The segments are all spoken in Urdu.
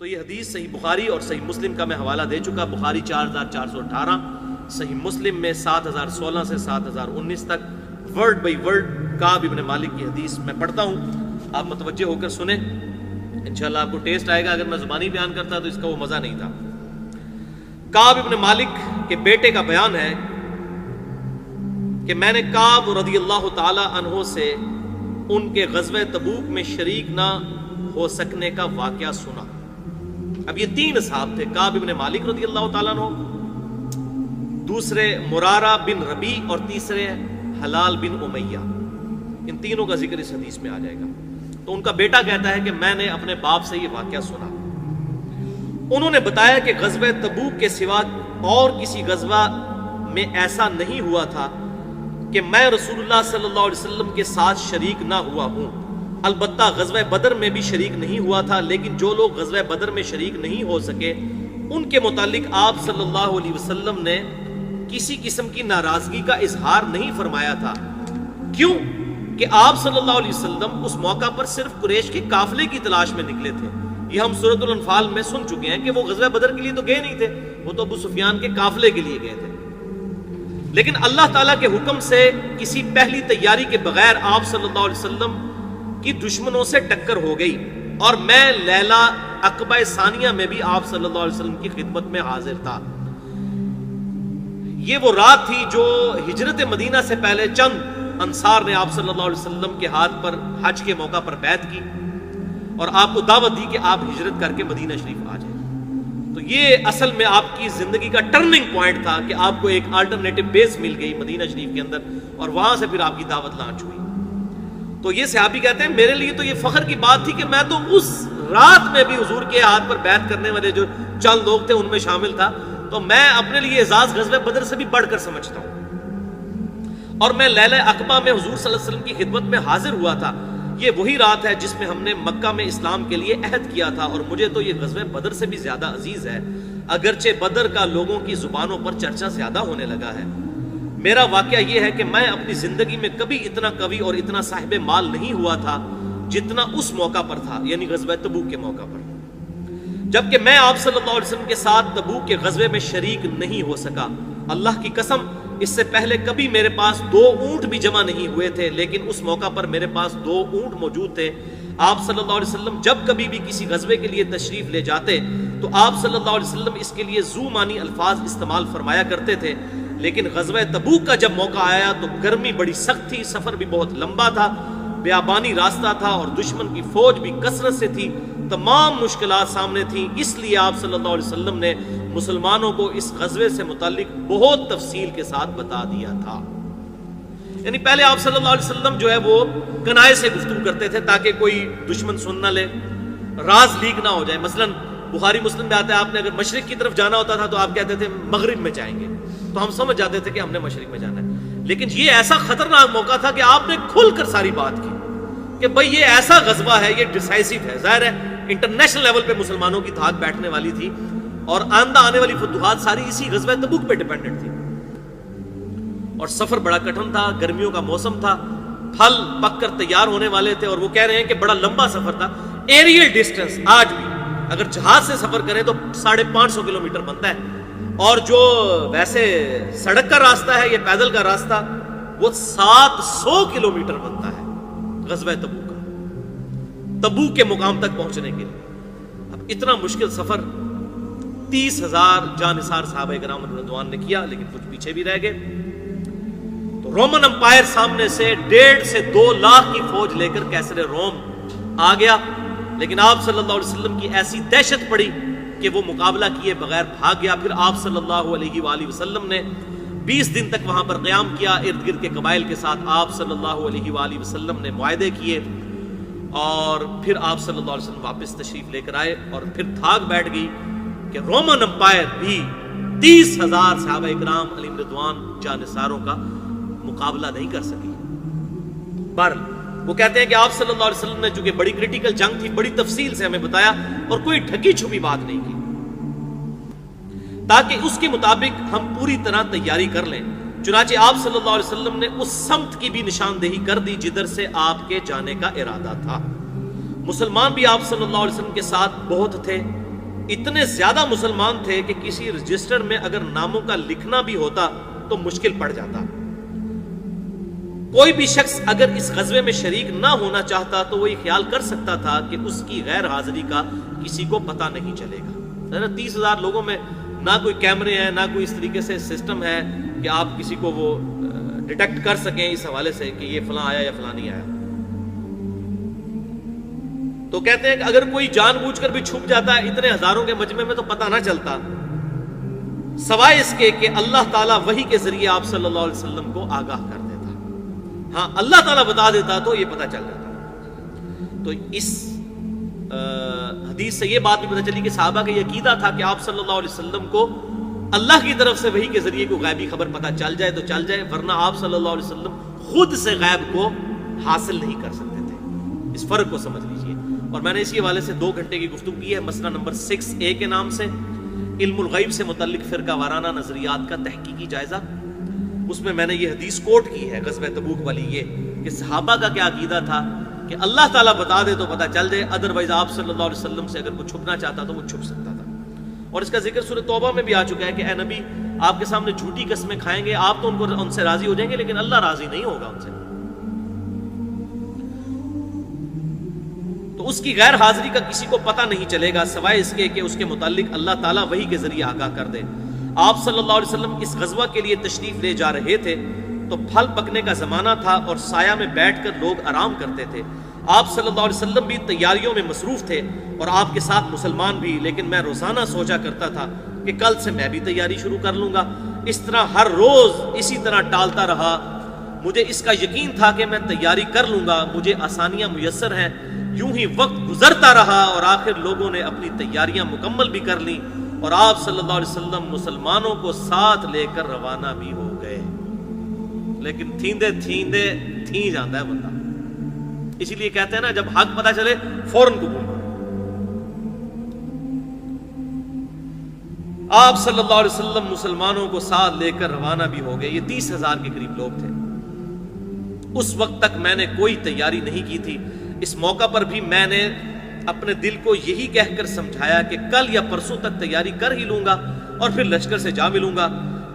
تو یہ حدیث صحیح بخاری اور صحیح مسلم کا میں حوالہ دے چکا. بخاری 4418، صحیح مسلم میں 7016 سے 7019 تک ورڈ بائی ورڈ کعب ابن مالک کی حدیث میں پڑھتا ہوں. آپ متوجہ ہو کر سنیں، انشاءاللہ آپ کو ٹیسٹ آئے گا. اگر میں زبانی بیان کرتا تو اس کا وہ مزہ نہیں تھا. کعب ابن مالک کے بیٹے کا بیان ہے کہ میں نے کعب رضی اللہ تعالی عنہ سے ان کے غزوہ تبوک میں شریک نہ ہو سکنے کا واقعہ سنا. اب یہ تین اصحاب تھے، کعب ابن مالک رضی اللہ تعالیٰ عنہ، دوسرے مرارہ بن ربیع اور تیسرے حلال بن امیہ. ان تینوں کا ذکر اس حدیث میں آ جائے گا. تو ان کا بیٹا کہتا ہے کہ میں نے اپنے باپ سے یہ واقعہ سنا. انہوں نے بتایا کہ غزوہ تبوک کے سوا اور کسی غزوہ میں ایسا نہیں ہوا تھا کہ میں رسول اللہ صلی اللہ علیہ وسلم کے ساتھ شریک نہ ہوا ہوں. البتہ غزوہ بدر میں بھی شریک نہیں ہوا تھا، لیکن جو لوگ غزوہ بدر میں شریک نہیں ہو سکے ان کے متعلق آپ صلی اللہ علیہ وسلم نے کسی قسم کی ناراضگی کا اظہار نہیں فرمایا تھا. کیوں کہ آپ صلی اللہ علیہ وسلم اس موقع پر صرف قریش کے قافلے کی تلاش میں نکلے تھے. یہ ہم سورۃ الانفال میں سن چکے ہیں کہ وہ غزوہ بدر کے لیے تو گئے نہیں تھے، وہ تو ابو سفیان کے قافلے کے لیے گئے تھے. لیکن اللہ تعالیٰ کے حکم سے کسی پہلی تیاری کے بغیر آپ صلی اللہ علیہ وسلم کی دشمنوں سے ٹکر ہو گئی، اور میں لیلہ عقبہ ثانیہ میں بھی آپ صلی اللہ علیہ وسلم کی خدمت میں حاضر تھا. یہ وہ رات تھی جو ہجرت مدینہ سے پہلے چند انصار نے آپ صلی اللہ علیہ وسلم کے ہاتھ پر حج کے موقع پر بیعت کی اور آپ کو دعوت دی کہ آپ ہجرت کر کے مدینہ شریف آ جائیں. تو یہ اصل میں آپ کی زندگی کا ٹرننگ پوائنٹ تھا کہ آپ کو ایک الٹرنیٹو بیس مل گئی مدینہ شریف کے اندر، اور وہاں سے پھر آپ کی دعوت لانچ ہوئی. تو یہ صحابی کہتے ہیں میرے لیے تو یہ فخر کی بات تھی کہ میں تو اس رات میں بھی حضور کے ہاتھ پر بیعت کرنے والے جو چند لوگ تھے ان میں شامل تھا. تو میں اپنے لیے اعزاز غزوہ بدر سے بھی بڑھ کر سمجھتا ہوں. اور میں لیلہ عقبہ میں حضور صلی اللہ علیہ وسلم کی خدمت میں حاضر ہوا تھا. یہ وہی رات ہے جس میں ہم نے مکہ میں اسلام کے لیے عہد کیا تھا، اور مجھے تو یہ غزوہ بدر سے بھی زیادہ عزیز ہے، اگرچہ بدر کا لوگوں کی زبانوں پر چرچا زیادہ ہونے لگا ہے. میرا واقعہ یہ ہے کہ میں اپنی زندگی میں کبھی اتنا قوی اور اتنا صاحب مال نہیں ہوا تھا جتنا اس موقع پر تھا، یعنی غزوہ تبوک کے موقع پر. جبکہ میں آپ صلی اللہ علیہ وسلم کے ساتھ تبوک کے غزوے میں شریک نہیں ہو سکا. اللہ کی قسم اس سے پہلے کبھی میرے پاس 2 اونٹ بھی جمع نہیں ہوئے تھے، لیکن اس موقع پر میرے پاس 2 اونٹ موجود تھے. آپ صلی اللہ علیہ وسلم جب کبھی بھی کسی غزوے کے لیے تشریف لے جاتے تو آپ صلی اللہ علیہ وسلم اس کے لیے ذو معنی الفاظ استعمال فرمایا کرتے تھے. لیکن غزوہ تبوک کا جب موقع آیا تو گرمی بڑی سخت تھی، سفر بھی بہت لمبا تھا، بیابانی راستہ تھا اور دشمن کی فوج بھی کثرت سے تھی، تمام مشکلات سامنے تھیں. اس لیے آپ صلی اللہ علیہ وسلم نے مسلمانوں کو اس غزوے سے متعلق بہت تفصیل کے ساتھ بتا دیا تھا. یعنی پہلے آپ صلی اللہ علیہ وسلم جو ہے وہ کنائے سے گفتگو کرتے تھے تاکہ کوئی دشمن سن نہ لے، راز لیک نہ ہو جائے. مثلا بخاری مسلم میں آتا ہے آپ نے اگر مشرق کی طرف جانا ہوتا تھا تو آپ کہتے تھے مغرب میں جائیں گے، تو ہم سمجھ جاتے تھے کہ ہم نے مشرق میں جانا ہے. لیکن یہ ایسا خطرناک موقع تھا کہ آپ نے کھل کر ساری بات کی کہ بھئی یہ ایسا غزوہ ہے، یہ ڈیسائسو ہے. ظاہر ہے انٹرنیشنل لیول پہ مسلمانوں کی دھاک بیٹھنے والی تھی اور آئندہ آنے والی فتوحات ساری اسی غزوہ تبوک پہ ڈیپینڈنٹ تھی. اور سفر بڑا کٹھن تھا، گرمیوں کا موسم تھا، پھل پک کر تیار ہونے والے تھے، اور وہ کہہ رہے ہیں کہ بڑا لمبا سفر تھا. ایریل ڈسٹنس آج بھی اگر جہاز سے سفر کریں تو 550 کلومیٹر بنتا ہے، اور جو ویسے سڑک کا راستہ ہے یا پیدل کا راستہ وہ 700 کلومیٹر بنتا ہے غزوہ تبوک کا، تبوک کے مقام تک پہنچنے کے لیے. اب اتنا مشکل سفر 30,000 جانثار صحابہ کرام رضوان نے کیا، لیکن کچھ پیچھے بھی رہ گئے. تو رومن امپائر سامنے سے 1.5 سے 2 لاکھ کی فوج لے کر کیسر روم آ گیا، لیکن آپ صلی اللہ علیہ وسلم کی ایسی دہشت پڑی کہ وہ مقابلہ کیے بغیر بھاگ گیا. پھر آپ صلی اللہ علیہ وآلہ وسلم نے 20 دن تک وہاں پر قیام کیا، ارد گرد کے قبائل کے ساتھ آپ صلی اللہ علیہ وآلہ وسلم نے معاہدے کیے، اور پھر آپ صلی اللہ علیہ وسلم واپس تشریف لے کر آئے. اور پھر دھاگ بیٹھ گئی کہ رومن امپائر بھی 30,000 صحابہ اکرام علیہم رضوان جانثاروں کا مقابلہ نہیں کر سکی. بہرحال وہ کہتے ہیں کہ آپ صلی اللہ علیہ وسلم نے چونکہ بڑی کریٹیکل جنگ تھی، بڑی تفصیل سے ہمیں بتایا اور کوئی ڈھکی چھپی بات نہیں کی، تاکہ اس کے مطابق ہم پوری طرح تیاری کر لیں. چنانچہ آپ صلی اللہ علیہ وسلم نے اس سمت کی بھی نشاندہی کر دی جدھر سے آپ کے جانے کا ارادہ تھا. مسلمان بھی آپ صلی اللہ علیہ وسلم کے ساتھ بہت تھے، اتنے زیادہ مسلمان تھے کہ کسی رجسٹر میں اگر ناموں کا لکھنا بھی ہوتا تو مشکل پڑ جاتا. کوئی بھی شخص اگر اس غزوے میں شریک نہ ہونا چاہتا تو وہ یہ خیال کر سکتا تھا کہ اس کی غیر حاضری کا کسی کو پتہ نہیں چلے گا. 30,000 لوگوں میں نہ کوئی کیمرے ہیں، نہ کوئی اس طریقے سے سسٹم ہے کہ آپ کسی کو وہ ڈیٹیکٹ کر سکیں اس حوالے سے کہ یہ فلاں آیا یا فلاں نہیں آیا. تو کہتے ہیں کہ اگر کوئی جان بوجھ کر بھی چھپ جاتا ہے اتنے ہزاروں کے مجمع میں تو پتہ نہ چلتا، سوائے اس کے کہ اللہ تعالیٰ وحی کے ذریعے آپ صلی اللہ علیہ وسلم کو آگاہ کر دیتا. ہاں اللہ تعالیٰ بتا دیتا تو یہ پتہ چل جاتا. تو اس حدیث سے یہ بات بھی پتہ چلی کہ صحابہ کا یہ عقیدہ تھا کہ آپ صلی اللہ علیہ وسلم کو اللہ کی طرف سے وحی کے ذریعے کو غیبی خبر پتہ چل جائے تو چل جائے، ورنہ آپ صلی اللہ علیہ وسلم خود سے غیب کو حاصل نہیں کر سکتے تھے. اس فرق کو سمجھ لیجئے. اور میں نے اسی حوالے سے 2 گھنٹے کی گفتگو کی ہے مسئلہ نمبر 6A کے نام سے، علم الغیب سے متعلق فرقہ وارانہ نظریات کا تحقیقی جائزہ. اس میں نے یہ حدیث کوٹ کی ہے غزوہ تبوک والی، یہ کہ صحابہ کا کیا عقیدہ تھا کہ اللہ تعالیٰ بتا دے تو پتہ چل جائے، ادروائز آپ صلی اللہ علیہ وسلم سے اگر کوئی چھپنا چاہتا تو وہ چھپ سکتا تھا. اور اس کا ذکر سورہ توبہ میں بھی آ چکا ہے کہ اے نبی آپ کے سامنے جھوٹی قسمیں کھائیں گے، آپ تو ان سے راضی ہو جائیں گے لیکن اللہ راضی نہیں ہوگا ان سے. تو اس کی غیر حاضری کا کسی کو پتہ نہیں چلے گا سوائے اس کے کہ اس کے متعلق اللہ تعالیٰ وحی کے ذریعے آگاہ کر دے. آپ صلی اللہ علیہ وسلم اس غزوہ کے لیے تشریف لے جا رہے تھے تو پھل پکنے کا زمانہ تھا اور سایہ میں بیٹھ کر لوگ آرام کرتے تھے. آپ صلی اللہ علیہ وسلم بھی تیاریوں میں مصروف تھے اور آپ کے ساتھ مسلمان بھی، لیکن میں روزانہ سوچا کرتا تھا کہ کل سے میں بھی تیاری شروع کر لوں گا. اس طرح ہر روز اسی طرح ٹالتا رہا. مجھے اس کا یقین تھا کہ میں تیاری کر لوں گا، مجھے آسانیاں میسر ہیں. یوں ہی وقت گزرتا رہا اور آخر لوگوں نے اپنی تیاریاں مکمل بھی کر لیں اور آپ صلی اللہ علیہ وسلم مسلمانوں کو ساتھ لے کر روانہ بھی ہو گئے. لیکن تھیندے تھیندے تھی جاتا ہے بندہ. اسی لیے کہتے ہیں نا جب حق پتہ چلے فوراً قبول کرو. آپ صلی اللہ علیہ وسلم مسلمانوں کو ساتھ لے کر روانہ بھی ہو گئے. یہ 30,000 کے قریب لوگ تھے. اس وقت تک میں نے کوئی تیاری نہیں کی تھی. اس موقع پر بھی میں نے اپنے دل کو یہی کہہ کر سمجھایا کہ کل یا پرسوں تک تیاری کر ہی لوں گا اور پھر لشکر سے جا ملوں گا.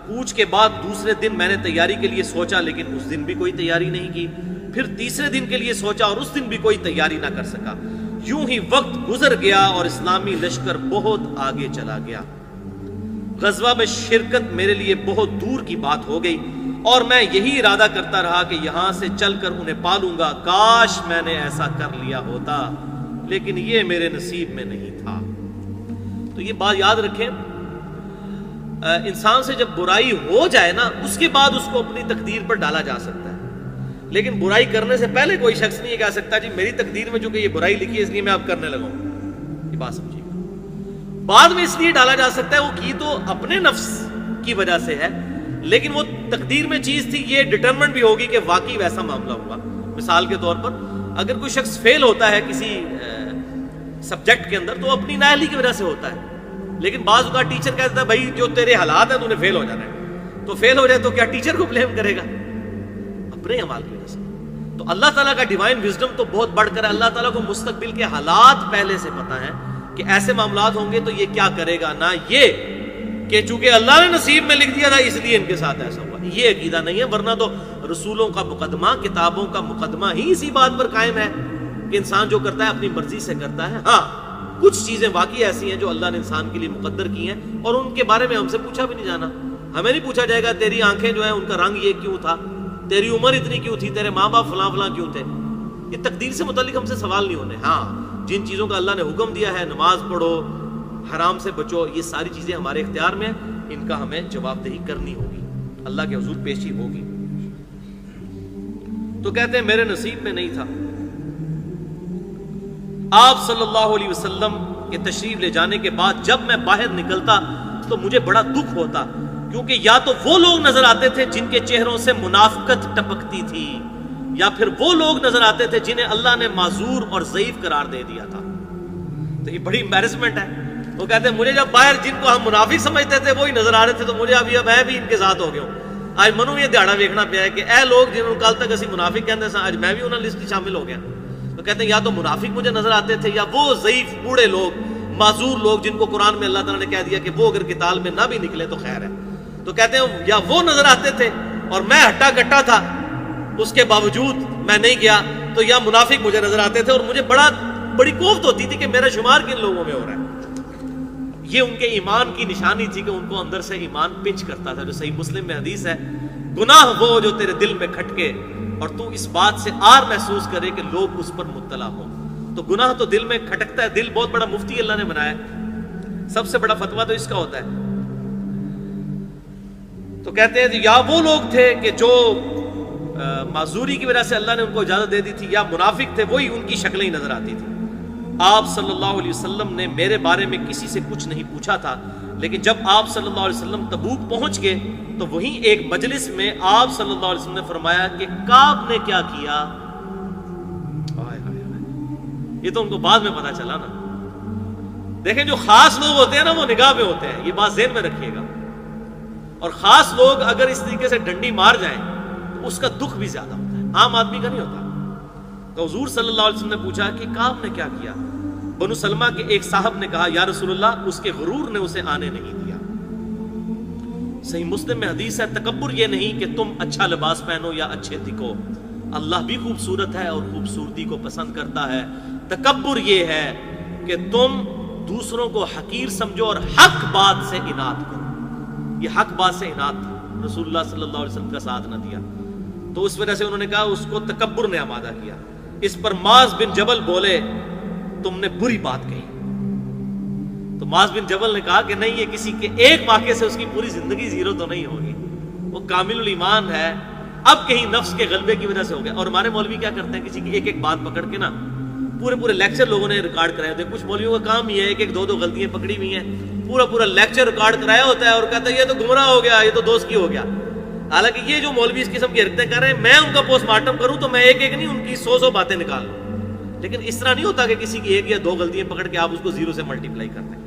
کوچ کے بعد دوسرے دن میں نے تیاری کے لیے سوچا لیکن اس دن بھی کوئی تیاری نہیں کی. پھر تیسرے دن کے لیے سوچا اور اس دن بھی کوئی تیاری نہ کر سکا. یوں ہی وقت گزر گیا اور اسلامی لشکر بہت آگے چلا گیا. غزوہ میں شرکت میرے لیے بہت دور کی بات ہو گئی اور میں یہی ارادہ کرتا رہا کہ یہاں سے چل کر انہیں پالوں گا. کاش میں نے ایسا کر لیا ہوتا لیکن یہ میرے نصیب میں نہیں تھا. تو یہ بات یاد رکھیں، انسان سے جب برائی ہو جائے نا اس کے بعد اس کو اپنی تقدیر پر ڈالا جا سکتا ہے، لیکن برائی کرنے سے پہلے کوئی شخص نہیں کہہ سکتا جی میری تقدیر میں جو کہ یہ برائی لکھی ہے اس لیے میں اب کرنے لگا ہوں. یہ بات سمجھیے گا. بعد میں اس لیے ڈالا جا سکتا ہے وہ کی تو اپنے نفس کی وجہ سے ہے لیکن وہ تقدیر میں چیز تھی، یہ ڈٹرمنٹ بھی ہوگی کہ واقعی ویسا معاملہ ہوگا. مثال کے طور پر اگر کوئی شخص فیل ہوتا ہے کسی سبجیکٹ کے اندر تو اپنی نااہلی کی وجہ سے ہوتا ہے، لیکن بعض اوقات ٹیچر کہتا ہے بھائی جو تیرے حالات ہیں تو نے فیل ہو جانا ہے. تو فیل ہو جائے تو کیا ٹیچر کو بلیم کرے گا؟ اپنے اعمال کی وجہ سے. تو اللہ تعالیٰ کا ڈیوائن وزڈم تو بہت بڑھ کر ہے. اللہ تعالیٰ کو مستقبل کے حالات پہلے سے پتہ ہے کہ ایسے معاملات ہوں گے تو یہ کیا کرے گا، نہ یہ کہ چونکہ اللہ نے نصیب میں لکھ دیا تھا اس لیے ان کے ساتھ ایسا ہوا. یہ عقیدہ نہیں ہے، ورنہ تو رسولوں کا مقدمہ، کتابوں کا مقدمہ ہی اسی بات پر قائم ہے کہ انسان جو کرتا ہے اپنی مرضی سے کرتا ہے. ہاں کچھ چیزیں واقعی ایسی ہیں جو اللہ نے انسان کے لیے مقدر کی ہیں اور ان کے بارے میں ہم سے پوچھا بھی نہیں جانا. ہمیں نہیں پوچھا جائے گا تیری آنکھیں جو ہیں ان کا رنگ یہ کیوں تھا، تیری عمر اتنی کیوں تھی، تیرے ماں باپ فلاں فلاں کیوں تھے. یہ تقدیر سے متعلق ہم سے سوال نہیں ہونے. ہاں جن چیزوں کا اللہ نے حکم دیا ہے، نماز پڑھو، حرام سے بچو، یہ ساری چیزیں ہمارے اختیار میں ہیں، ان کا ہمیں جواب دہی کرنی ہوگی، اللہ کے حضور پیشی ہوگی. تو کہتے ہیں میرے نصیب میں نہیں تھا. آپ صلی اللہ علیہ وسلم کے تشریف لے جانے کے بعد جب میں باہر نکلتا تو مجھے بڑا دکھ ہوتا، کیونکہ یا تو وہ لوگ نظر آتے تھے جن کے چہروں سے منافقت ٹپکتی تھی، یا پھر وہ لوگ نظر آتے تھے جنہیں اللہ نے معذور اور ضعیف قرار دے دیا تھا. تو یہ بڑی امبیرسمنٹ ہے. وہ کہتے ہیں مجھے جب باہر جن کو ہم منافق سمجھتے تھے وہی نظر آ رہے تھے تو مجھے اب میں بھی ان کے ساتھ ہو گیا ہوں. آج منو یہ دیہڑا ویکھنا پیا ہے کہ اے لوگ جنہوں کل تک اسی منافق کہتے ہیں آج میں بھی انہوں لسٹ شامل ہو گیا. تو کہتے ہیں یا تو منافق مجھے نظر آتے تھے یا وہ ضعیف بوڑھے لوگ معذور لوگ جن کو قرآن میں اللہ تعالیٰ نے کہہ دیا کہ وہ اگر قتال میں نہ بھی نکلے تو خیر ہے، تو کہتے ہیں یا وہ نظر آتے تھے اور میں ہٹا کٹا تھا اس کے باوجود میں نہیں گیا، تو یا منافق مجھے نظر آتے تھے اور مجھے بڑی کوفت ہوتی تھی کہ میرا شمار کن لوگوں میں ہو رہا ہے۔ یہ ان کے ایمان کی نشانی تھی کہ ان کو اندر سے ایمان پنچ کرتا تھا، جو صحیح مسلم میں حدیث ہے، گناہ وہ جو تیرے دل میں کھٹکے اور تو اس بات سے آر محسوس کرے کہ لوگ اس پر مبتلا ہوں۔ تو گناہ تو دل میں کھٹکتا ہے، دل بہت بڑا مفتی اللہ نے بنایا ہے، سب سے بڑا فتویٰ تو اس کا ہوتا ہے۔ تو کہتے ہیں یا وہ لوگ تھے کہ جو معذوری کی وجہ سے اللہ نے ان کو اجازت دے دی تھی، یا منافق تھے، وہی ان کی شکلیں ہی نظر آتی تھی۔ آپ صلی اللہ علیہ وسلم نے میرے بارے میں کسی سے کچھ نہیں پوچھا تھا، لیکن جب آپ صلی اللہ علیہ وسلم تبوک پہنچ گئے تو وہیں ایک مجلس میں آپ صلی اللہ علیہ وسلم نے فرمایا کہ کعب نے کیا کیا۔ یہ تو ان کو بعد میں پتا چلا نا۔ دیکھیں جو خاص لوگ ہوتے ہیں نا وہ نگاہ میں ہوتے ہیں، یہ بات ذہن میں رکھیے گا، اور خاص لوگ اگر اس طریقے سے ڈنڈی مار جائیں تو اس کا دکھ بھی زیادہ ہوتا ہے، عام آدمی کا نہیں ہوتا۔ تو حضور صلی اللہ علیہ وسلم نے پوچھا کہ کعب نے کیا کیا؟ بنو سلمہ کے ایک صاحب نے کہا یا رسول اللہ اس کے غرور نے اسے آنے نہیں دیا۔ صحیح مسلم میں حدیث ہے تکبر یہ نہیں کہ تم اچھا لباس پہنو یا اچھے دکھو، اللہ بھی خوبصورت ہے اور خوبصورتی کو پسند کرتا ہے، تکبر یہ ہے کہ تم دوسروں کو حقیر سمجھو اور حق بات سے اناد کرو۔ یہ حق بات سے اناد تھا، رسول اللہ صلی اللہ علیہ وسلم کا ساتھ نہ دیا، تو اس وجہ سے انہوں نے کہا اس کو تکبر نے آمادہ کیا۔ اس پر معاذ بن جبل بولے تم نے بری بات کہی، تو معاذ بن جبل نے کہا کہ نہیں، یہ کسی کے ایک واقعے سے اس کی پوری زندگی زیرو تو نہیں ہوگی، وہ کامل الایمان ہے، اب کہیں نفس کے غلبے کی وجہ سے ہو گیا۔ اور ہمارے مولوی کیا کرتے ہیں، کسی کی ایک ایک بات پکڑ کے نا پورے لیکچر لوگوں نے ریکارڈ کرائے ہوتے ہیں، کچھ مولویوں کا کام ہی ہے ایک دو غلطیاں پکڑی ہوئی ہیں، پورا لیکچر ریکارڈ کرایا ہوتا ہے اور کہتا ہے یہ تو گمراہ ہو گیا، یہ تو دوست کی ہو گیا۔ حالانکہ یہ جو مولوی اس قسم کی حرکتیں کر رہے ہیں، میں ان کا پوسٹ مارٹم کروں تو میں ایک ایک نہیں، ان کی 100 باتیں نکال لوں، لیکن اس طرح نہیں ہوتا کہ کسی کی ایک یا دو غلطیاں پکڑ کے آپ اس کو زیرو سے ملٹیپلائی کرتے ہیں۔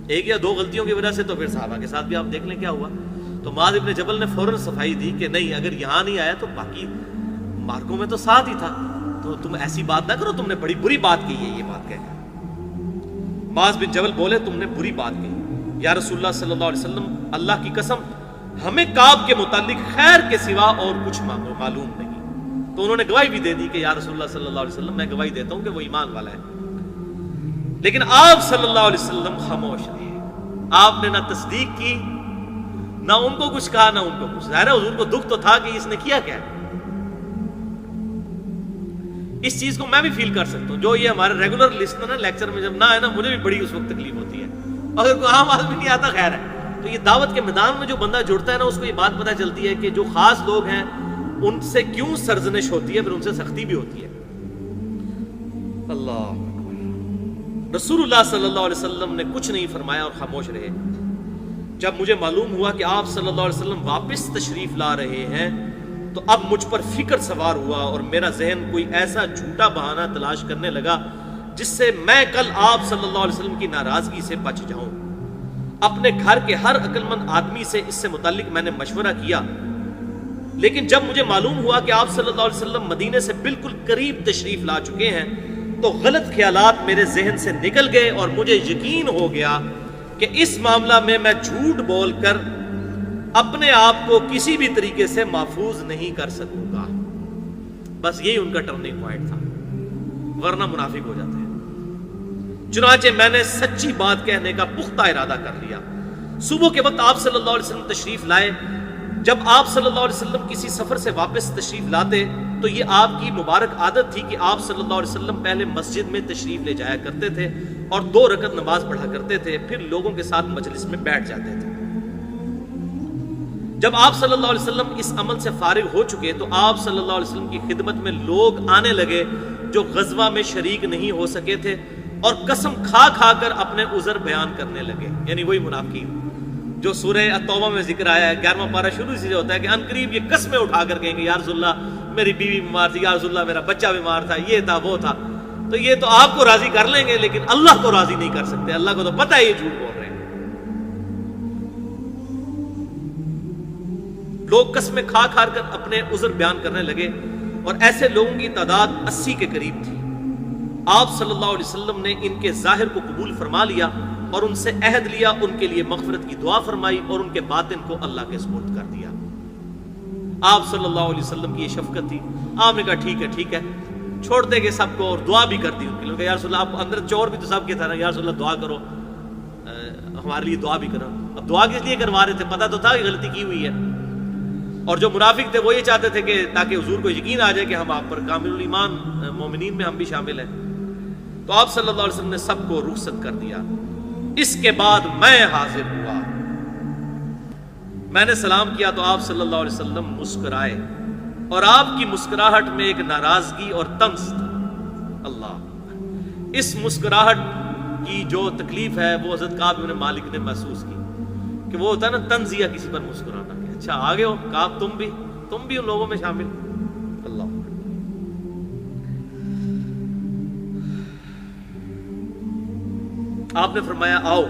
ایک یا دو غلطیوں کی وجہ سے تو پھر صحابہ کے ساتھ بھی آپ دیکھ لیں کیا ہوا۔ تو معاذ ابن جبل نے فوراً صفائی دی کہ نہیں، اگر یہاں نہیں آیا تو باقی مارکوں میں تو ساتھ ہی تھا، تو تم ایسی بات نہ کرو، تم نے بڑی بری بات کی ہے یہ بات کہہ کر۔ معاذ بن جبل بولے تم نے بری بات کہی یا رسول اللہ صلی اللہ علیہ وسلم، اللہ کی قسم ہمیں کعب کے متعلق خیر کے سوا اور کچھ معلوم نہیں۔ تو انہوں نے گواہی بھی دے دی کہ یا رسول اللہ صلی اللہ علیہ وسلم میں گواہی دیتا ہوں کہ وہ ایمان والا ہے، لیکن آپ صلی اللہ علیہ وسلم خاموش رہے، آپ نے نہ تصدیق کی، نہ ان کو کچھ کہا، نہ ان کو کچھ۔ ظاہر ہے حضور کو دکھ تو تھا کہ اس نے کیا کیا ہے۔ اس چیز کو میں بھی فیل کر سکتا ہوں، جو یہ ہمارے ریگولر لسنر نا لیکچر میں جب نہ ہے نا، مجھے بھی بڑی اس وقت تکلیف ہوتی ہے، اگر کوئی عام آدمی نہیں آتا خیر ہے۔ تو یہ دعوت کے میدان میں جو بندہ جڑتا ہے نا، اس کو یہ بات پتہ چلتی ہے کہ جو خاص لوگ ہیں ان سے کیوں سرزنش ہوتی ہے، پھر ان سے سختی بھی ہوتی ہے۔ اللہ رسول اللہ صلی اللہ علیہ وسلم نے کچھ نہیں فرمایا اور خاموش رہے۔ جب مجھے معلوم ہوا کہ آپ صلی اللہ علیہ وسلم واپس تشریف لا رہے ہیں تو اب مجھ پر فکر سوار ہوا اور میرا ذہن کوئی ایسا جھوٹا بہانہ تلاش کرنے لگا جس سے میں کل آپ صلی اللہ علیہ وسلم کی ناراضگی سے بچ جاؤں۔ اپنے گھر کے ہر عقل مند آدمی سے اس سے متعلق میں نے مشورہ کیا، لیکن جب مجھے معلوم ہوا کہ آپ صلی اللہ علیہ وسلم مدینے سے بالکل قریب تشریف لا چکے ہیں تو غلط خیالات میرے ذہن سے نکل گئے اور مجھے یقین ہو گیا کہ اس معاملہ میں جھوٹ بول کر اپنے آپ کو کسی بھی طریقے سے محفوظ نہیں کر سکوں گا۔ بس یہی ان کا ٹرننگ پوائنٹ تھا، ورنہ منافق ہو جاتے ہیں۔ چنانچہ میں نے سچی بات کہنے کا پختہ ارادہ کر لیا۔ صبح کے وقت آپ صلی اللہ علیہ وسلم تشریف لائے۔ جب آپ صلی اللہ علیہ وسلم کسی سفر سے واپس تشریف لاتے تو یہ آپ کی مبارک عادت تھی کہ آپ صلی اللہ علیہ وسلم پہلے مسجد میں تشریف لے جایا کرتے تھے اور 2 رکعت نماز پڑھا کرتے تھے، پھر لوگوں کے ساتھ مجلس میں بیٹھ جاتے تھے۔ جب آپ صلی اللہ علیہ وسلم اس عمل سے فارغ ہو چکے تو آپ صلی اللہ علیہ وسلم کی خدمت میں لوگ آنے لگے جو غزوہ میں شریک نہیں ہو سکے تھے اور قسم کھا کھا کر اپنے عذر بیان کرنے لگے، یعنی وہی منافقین جو سورہ التوبہ میں ذکر آیا ہے، 11واں پارہ شروع سے ہوتا ہے کہ ان قریب یہ قسمیں اٹھا کر کہیں گے یا رسول اللہ میری بیوی بیمار تھی، یا رسول اللہ میرا بچہ بیمار تھا، یہ تھا وہ تھا۔ تو یہ تو آپ کو راضی کر لیں گے لیکن اللہ کو راضی نہیں کر سکتے، اللہ کو تو پتہ ہے یہ جھوٹ بول رہے ہیں۔ لوگ قسمیں کھا کھا کر اپنے عذر بیان کرنے لگے اور ایسے لوگوں کی تعداد 80 کے قریب تھی۔ آپ صلی اللہ علیہ وسلم نے ان کے ظاہر کو قبول فرما لیا اور ان سے عہد لیا، ان کے لیے مغفرت کی دعا فرمائی اور ان کے باطن کو اللہ کے سپرد کر دیا۔ آپ صلی اللہ علیہ وسلم کی یہ شفقت تھی، آپ نے کہا ٹھیک ہے چھوڑ دیں گے سب کو، اور دعا بھی کر دی ان کے لیے۔ یا رسول اللہ، آپ اندر چور بھی تو سب کے تھا نا، یا رسول اللہ دعا کرو، ہمارے لیے دعا بھی کرو۔ اب دعا کس لیے کروا رہے تھے؟ پتہ تو تھا کہ غلطی کی ہوئی ہے، اور جو منافق تھے وہ یہ چاہتے تھے کہ تاکہ حضور کو یقین آ جائے کہ ہم آپ پر کامل الایمان مومنین میں ہم بھی شامل ہیں۔ تو آپ صلی اللہ علیہ وسلم نے سب کو رخصت کر دیا۔ اس کے بعد میں حاضر ہوا، میں نے سلام کیا تو آپ صلی اللہ علیہ وسلم مسکرائے، اور آپ کی مسکراہٹ میں ایک ناراضگی اور طنز تھا۔ اللہ، اس مسکراہٹ کی جو تکلیف ہے وہ حضرت کعب بن مالک نے محسوس کی، کہ وہ ہوتا ہے نا طنزیہ کسی پر مسکرانا، کہ اچھا آگے ہو کعب، تم بھی ان لوگوں میں شامل۔ اللہ، آپ نے فرمایا آؤ،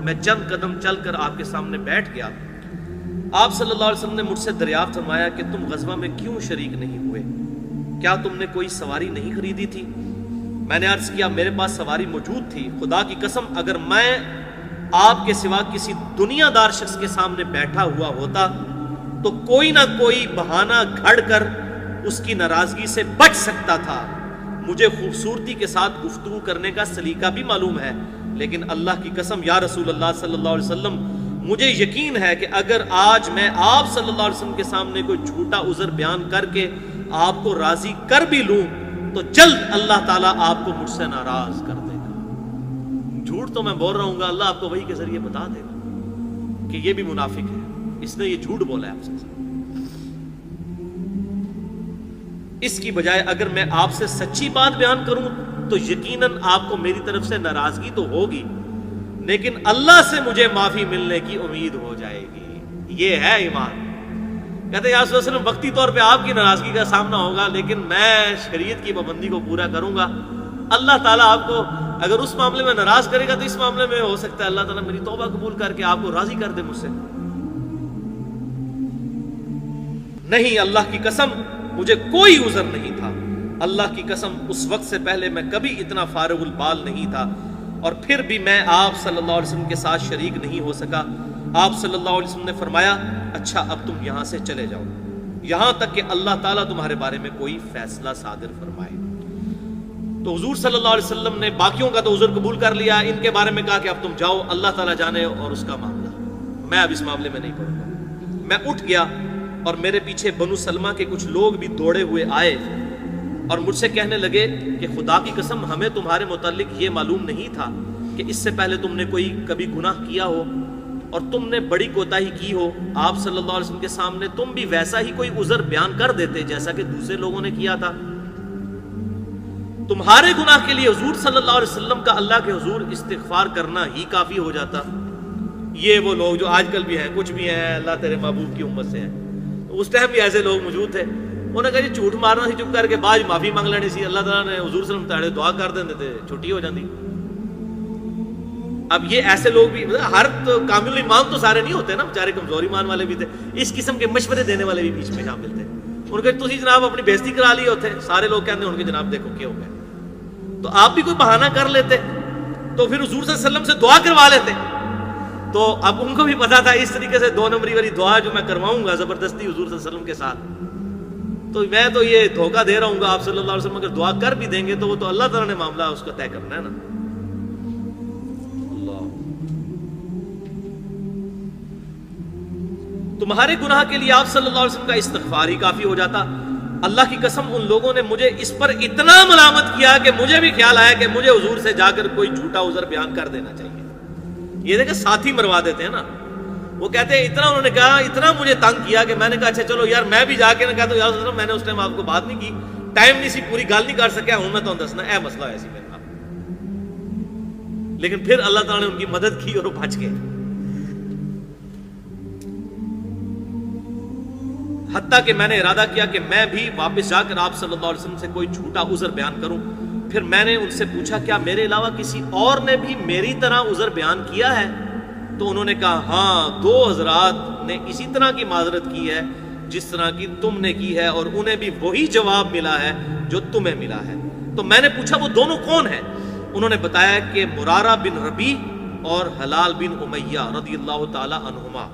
میں چند قدم چل کر آپ کے سامنے بیٹھ گیا۔ آپ صلی اللہ علیہ وسلم نے مجھ سے دریافت فرمایا کہ تم غزوہ میں کیوں شریک نہیں ہوئے؟ کیا تم نے کوئی سواری نہیں خریدی تھی؟ میں نے عرض کیا میرے پاس سواری موجود تھی، خدا کی قسم اگر میں آپ کے سوا کسی دنیا دار شخص کے سامنے بیٹھا ہوا ہوتا تو کوئی نہ کوئی بہانہ گھڑ کر اس کی ناراضگی سے بچ سکتا تھا۔ مجھے خوبصورتی کے ساتھ گفتگو کرنے کا سلیقہ بھی معلوم ہے، لیکن اللہ کی قسم یا رسول اللہ صلی اللہ علیہ وسلم، مجھے یقین ہے کہ اگر آج میں آپ صلی اللہ علیہ وسلم کے سامنے کوئی جھوٹا عذر بیان کر کے آپ کو راضی کر بھی لوں تو جلد اللہ تعالیٰ آپ کو مجھ سے ناراض کر دے گا۔ جھوٹ تو میں بول رہا ہوں گا، اللہ آپ کو وحی کے ذریعے بتا دے گا کہ یہ بھی منافق ہے، اس نے یہ جھوٹ بولا ہے آپ سے۔ اس کی بجائے اگر میں آپ سے سچی بات بیان کروں تو یقیناً آپ کو میری طرف سے ناراضگی تو ہوگی، لیکن اللہ سے مجھے معافی ملنے کی امید ہو جائے گی۔ یہ ہے ایمان۔ کہتے ہیں یا رسول اللہ صلی اللہ علیہ وسلم وقتی طور پہ آپ کی ناراضگی کا سامنا ہوگا، لیکن میں شریعت کی پابندی کو پورا کروں گا۔ اللہ تعالیٰ آپ کو اگر اس معاملے میں ناراض کرے گا تو اس معاملے میں ہو سکتا ہے اللہ تعالیٰ میری توبہ قبول کر کے آپ کو راضی کر دے مجھ سے۔ نہیں، اللہ کی قسم مجھے کوئی عذر نہیں تھا، اللہ کی قسم اس وقت سے پہلے میں کبھی اتنا فارغ البال نہیں تھا، اور پھر بھی میں آپ صلی اللہ علیہ وسلم کے ساتھ شریک نہیں ہو سکا۔ آپ صلی اللہ علیہ وسلم نے فرمایا اچھا اب تم یہاں سے چلے جاؤ یہاں تک کہ اللہ تعالیٰ تمہارے بارے میں کوئی فیصلہ صادر فرمائے۔ تو حضور صلی اللہ علیہ وسلم نے باقیوں کا تو عذر قبول کر لیا، ان کے بارے میں کہا کہ اب تم جاؤ، اللہ تعالیٰ جانے اور اس کا معاملہ، میں اب اس معاملے میں نہیں پڑوں گا۔ میں اٹھ گیا اور میرے پیچھے بنو سلمہ کے کچھ لوگ بھی دوڑے ہوئے آئے اور مجھ سے کہنے لگے کہ خدا کی قسم ہمیں تمہارے متعلق یہ معلوم نہیں تھا کہ اس سے پہلے تم نے کبھی گناہ کیا ہو اور تم نے بڑی کوتاہی کی ہو۔ آپ صلی اللہ علیہ وسلم کے سامنے تم بھی ویسا ہی کوئی عذر بیان کر دیتے جیسا کہ دوسرے لوگوں نے کیا تھا۔ تمہارے گناہ کے لیے حضور صلی اللہ علیہ وسلم کا اللہ کے حضور استغفار کرنا ہی کافی ہو جاتا۔ یہ وہ لوگ جو آج کل بھی ہیں، کچھ بھی ہیں اللہ تیرے محبوب کی امت سے ہیں، اس ٹائم بھی ایسے لوگ موجود تھے۔ انہوں نے کہا جی جھوٹ مارنا سی چپ کر کے بعد معافی مانگ لینی سی، اللہ تعالیٰ نے حضور صلی اللہ علیہ وسلم دعا کر دیندے تھے، چھٹی ہو جاتی۔ اب یہ ایسے لوگ بھی، ہر کامل ایمان تو سارے نہیں ہوتے نا، بیچارے کمزور ایمان والے بھی تھے، اس قسم کے مشورے دینے والے بھی بیچ میں شامل تھے۔ ان کے تسی جناب اپنی بےزتی کرا لی ہوتے، سارے لوگ کہتے ہیں ان کے جناب دیکھو کیا ہو گیا، تو آپ بھی کوئی بہانہ کر لیتے تو پھر حضور صلی اللہ علیہ وسلم سے دعا کروا لیتے۔ تو اب ان کو بھی پتا تھا اس طریقے سے 2 نمبری والی دعا جو میں کرواؤں گا زبردستی حضور صلی اللہ علیہ وسلم کے ساتھ، تو میں تو یہ دھوکہ دے رہا ہوں گا۔ آپ صلی اللہ علیہ وسلم اگر دعا کر بھی دیں گے تو وہ تو اللہ تعالیٰ نے معاملہ اس کو طے کرنا ہے نا۔ اللہ، تمہارے گناہ کے لیے آپ صلی اللہ علیہ وسلم کا استغفار ہی کافی ہو جاتا۔ اللہ کی قسم ان لوگوں نے مجھے اس پر اتنا ملامت کیا کہ مجھے بھی خیال آیا کہ مجھے حضور سے جا کر کوئی جھوٹا عذر بیان کر دینا چاہیے۔ یہ دیکھیں ساتھی مروا دیتے ہیں نا، وہ کہتے ہیں اتنا انہوں نے کہا، اتنا مجھے تنگ کیا کہ میں نے کہا اچھا چلو یار میں بھی جا کے نہ کہتا یار میں نے اس ٹائم آپ کو بات نہیں کی، ٹائم نہیں سی، پوری گل نہیں کر سکیا، ہوں میں تو دسنا اے مسئلہ ہے سی میرے نال۔ لیکن پھر اللہ تعالیٰ نے ان کی مدد کی اور وہ بچ گئے۔ حتیٰ کہ میں نے ارادہ کیا کہ میں بھی واپس جا کر آپ صلی اللہ علیہ وسلم سے کوئی جھوٹا عذر بیان کروں۔ پھر میں نے ان سے پوچھا کیا میرے علاوہ کسی اور نے بھی میری طرح عذر بیان کیا ہے؟ تو انہوں نے کہا ہاں 2 حضرات نے اسی طرح کی معذرت کی ہے جس طرح کی تم نے کی ہے، اور انہیں بھی وہی جواب ملا ہے جو تمہیں ملا ہے۔ تو میں نے پوچھا وہ دونوں کون ہیں؟ انہوں نے بتایا کہ مرارہ بن ربیع اور حلال بن امیہ رضی اللہ تعالی عنہما،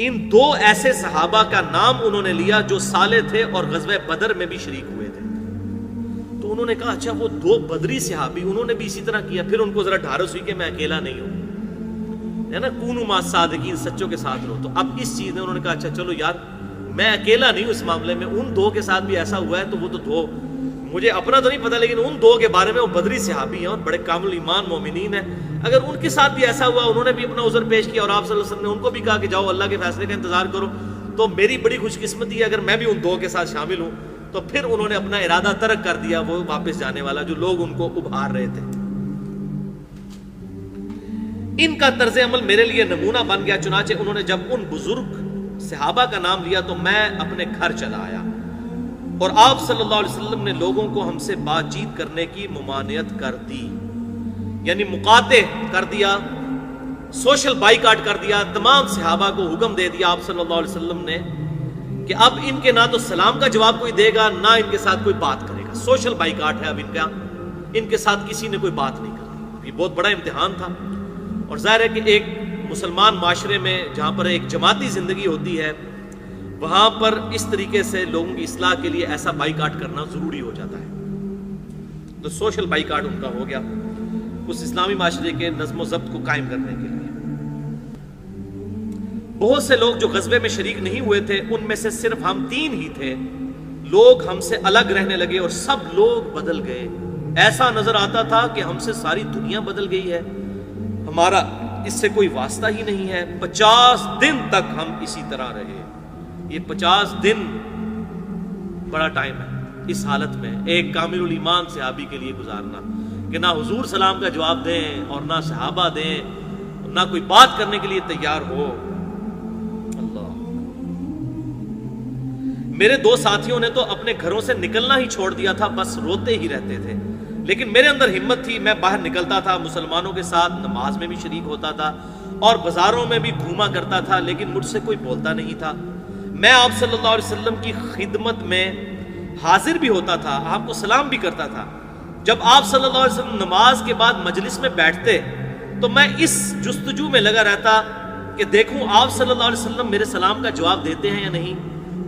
ان دو ایسے صحابہ کا نام انہوں نے لیا جو سالے تھے اور غزوہ بدر میں بھی شریک ہوئے تھے۔ تو انہوں نے کہا اچھا وہ دو بدری صحابی انہوں نے بھی اسی طرح کیا۔ پھر ان کو ذرا ڈھارس ہوئی کہ میں اکیلا نہیں ہوں، ہے نا، کونوا مع الصادقین، سچوں کے ساتھ رہو۔ تو اب اس چیز نے انہوں نے کہا اچھا چلو یار میں اکیلا نہیں ہوں اس معاملے میں، ان دو کے ساتھ بھی ایسا ہوا ہے تو وہ تو دو، مجھے اپنا تو نہیں پتا لیکن ان دو کے بارے میں وہ بدری صحابی ہیں اور بڑے کامل ایمان مومنین ہیں، اگر ان کے ساتھ بھی ایسا ہوا، انہوں نے بھی اپنا عذر پیش کیا اور آپ صلی اللہ علیہ وسلم نے ان کو بھی کہا کہ جاؤ اللہ کے فیصلے کا انتظار کرو، تو میری بڑی خوش قسمتی ہے اگر میں بھی ان دو کے ساتھ شامل ہوں۔ تو پھر انہوں نے اپنا ارادہ ترک کر دیا، وہ واپس جانے والا جو لوگ ان کو ابھار رہے تھے۔ ان کا طرز عمل میرے لیے نمونہ بن گیا، چنانچہ انہوں نے جب ان بزرگ صحابہ کا نام لیا تو میں اپنے گھر چلا آیا، اور آپ صلی اللہ علیہ وسلم نے لوگوں کو ہم سے بات چیت کرنے کی ممانعت کر دی، یعنی مقاطع کر دیا، سوشل بائیکاٹ کر دیا، تمام صحابہ کو حکم دے دیا آپ صلی اللہ علیہ وسلم نے کہ اب ان کے نہ تو سلام کا جواب کوئی دے گا نہ ان کے ساتھ کوئی بات کرے گا، سوشل بائیکاٹ ہے اب ان کا، ان کے ساتھ کسی نے کوئی بات نہیں کرنی۔ یہ بہت بڑا امتحان تھا، اور ظاہر ہے کہ ایک مسلمان معاشرے میں جہاں پر ایک جماعتی زندگی ہوتی ہے وہاں پر اس طریقے سے لوگوں کی اصلاح کے لیے ایسا بائیکاٹ کرنا ضروری ہو جاتا ہے۔ تو سوشل بائیکاٹ ان کا ہو گیا اس اسلامی معاشرے کے نظم و ضبط کو قائم کرنے کے لیے۔ بہت سے لوگ جو غزوے میں شریک نہیں ہوئے تھے ان میں سے صرف ہم 3 ہی تھے، لوگ ہم سے الگ رہنے لگے اور سب لوگ بدل گئے، ایسا نظر آتا تھا کہ ہم سے ساری دنیا بدل گئی ہے، ہمارا اس سے کوئی واسطہ ہی نہیں ہے۔ 50 دن تک ہم اسی طرح رہے۔ یہ 50 دن بڑا ٹائم ہے اس حالت میں ایک کامل الایمان صحابی کے لیے گزارنا، کہ نہ حضور سلام کا جواب دیں اور نہ صحابہ دیں، نہ کوئی بات کرنے کے لیے تیار ہو۔ اللہ، میرے 2 ساتھیوں نے تو اپنے گھروں سے نکلنا ہی چھوڑ دیا تھا، بس روتے ہی رہتے تھے، لیکن میرے اندر ہمت تھی، میں باہر نکلتا تھا، مسلمانوں کے ساتھ نماز میں بھی شریک ہوتا تھا اور بازاروں میں بھی گھوما کرتا تھا، لیکن مجھ سے کوئی بولتا نہیں تھا۔ میں آپ صلی اللہ علیہ وسلم کی خدمت میں حاضر بھی ہوتا تھا، آپ کو سلام بھی کرتا تھا۔ جب آپ صلی اللہ علیہ وسلم نماز کے بعد مجلس میں بیٹھتے تو میں اس جستجو میں لگا رہتا کہ دیکھوں آپ صلی اللہ علیہ وسلم میرے سلام کا جواب دیتے ہیں یا نہیں،